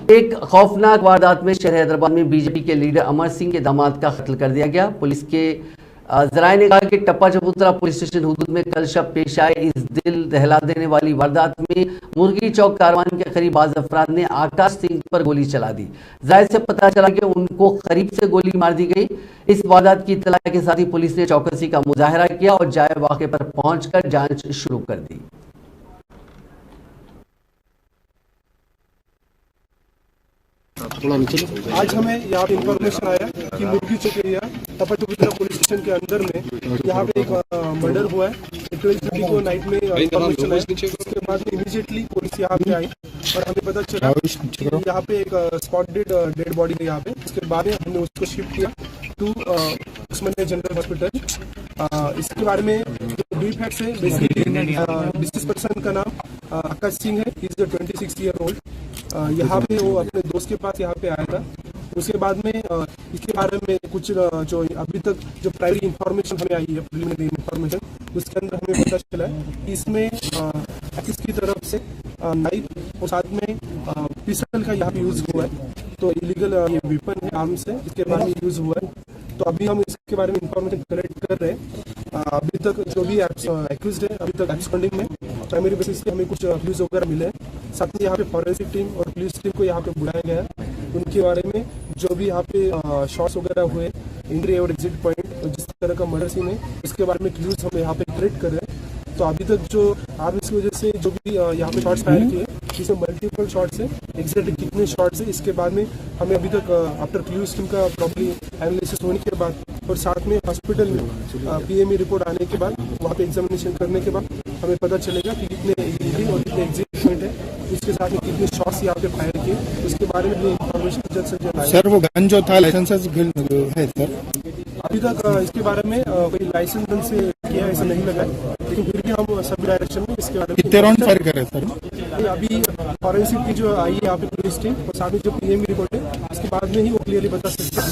एक खौफनाक वारदात में शहर हैदराबाद में बीजेपी के लीडर अमर सिंह के दामाद का कत्ल कर दिया गया। पुलिस के जराये ने कहा कि टप्पा चबूतरा पुलिस स्टेशन हुदूद में कल शब पेश आए इस दिल दहला देने वाली वारदात में मुर्गी चौक कारवान के करीब बाज अफराद ने आकाश सिंह पर गोली चला दी। जाहिर से पता चला कि उनको करीब से गोली मार दी गई। इस वारदात की इत्तला के साथ ही पुलिस ने चौकसी का मुजाहरा किया और जाए वाक़े पर पहुंचकर जांच शुरू कर दी। आज हमें यहाँ पे इंफॉर्मेशन आया कि मुर्गी चौक एरिया टप्पा चबूतरा पुलिस स्टेशन के अंदर में यहाँ पे एक मर्डर हुआ है। 12:30 को नाइट में इंफॉर्मेशन आया। उसके बाद में इमीडिएटली पुलिस यहाँ पे आई और हमें पता चला कि यहाँ पे एक स्पॉटेड डेड बॉडी है यहाँ पे। उसके बाद में हमने उसको शिफ्ट किया टू उस्मानिया जनरल हॉस्पिटल। इसके बारे में जो ब्रीफ फैक्ट्स है, बेसिकली डिसीज पर्सन का नाम आकाश सिंह है। Is 26 year old. यहाँ पे वो अपने दोस्त के पास यहाँ पे आया था। उसके बाद में इसके बारे में कुछ जो अभी तक जो प्राइमरी इंफॉर्मेशन हमें आई है, प्रिलिमिनरी इंफॉर्मेशन, उसके अंदर हमें पता चला है कि इसमें इसकी तरफ से नाइफ और साथ में पिस्टल का यहाँ पे यूज हुआ है। तो इलीगल ये वेपन है, आर्म्स है, इसके बारे में यूज हुआ है। तो अभी हम इसके बारे में इंफॉर्मेशन कलेक्ट कर रहे हैं। अभी तक जो भी एक्यूज्ड है अभी तक एब्सकॉन्डिंग में प्राइमरी बेसिस पे हमें कुछ क्लूज वगैरह मिले हैं। साथ में यहाँ पे फॉरेंसिक टीम और पुलिस टीम को यहाँ पे बुलाया गया है। उनके बारे में जो भी यहाँ पे शॉट्स वगैरह हुए, एंट्री और एग्जिट पॉइंट, जिस तरह का मर्डर सीन है, उसके बारे में क्लूज हम यहाँ पे कलेक्ट कर रहे हैं। तो अभी तक जो आर्म्स की वजह से जो भी यहाँ पे शॉट्स फायर किए, इसमें मल्टीपल शॉट्स है, एग्जैक्ट कितने शॉट्स है इसके बाद में हमें अभी तक आफ्टर क्लूज टीम का प्रॉपर्ली एनालिसिस होने के बाद और साथ में हॉस्पिटल में PME रिपोर्ट आने के बाद वहाँ पे एग्जामिनेशन करने के बाद हमें पता चलेगा कि कितने एंट्री और कितने एग्जिट पॉइंट है, उसके साथ में कितने शॉट्स यहाँ पे फायर किए, उसके बारे में भी इंफॉर्मेशन जल्द से जल्द आएगा। सर वो गन जो था लाइसेंस है सर? अभी तक इसके बारे में कोई लाइसेंस गन से किया ऐसा नहीं लगा है, लेकिन फिर भी हम सभी डायरेक्शन में इसके बारे में कितने राउंड फायर करे सर? अभी फॉरेंसिक की जो आई है यहाँ पे पुलिस टीम और साथ में जो PME रिपोर्ट है, उसके बाद में ही वो क्लियरली बता सकते हैं।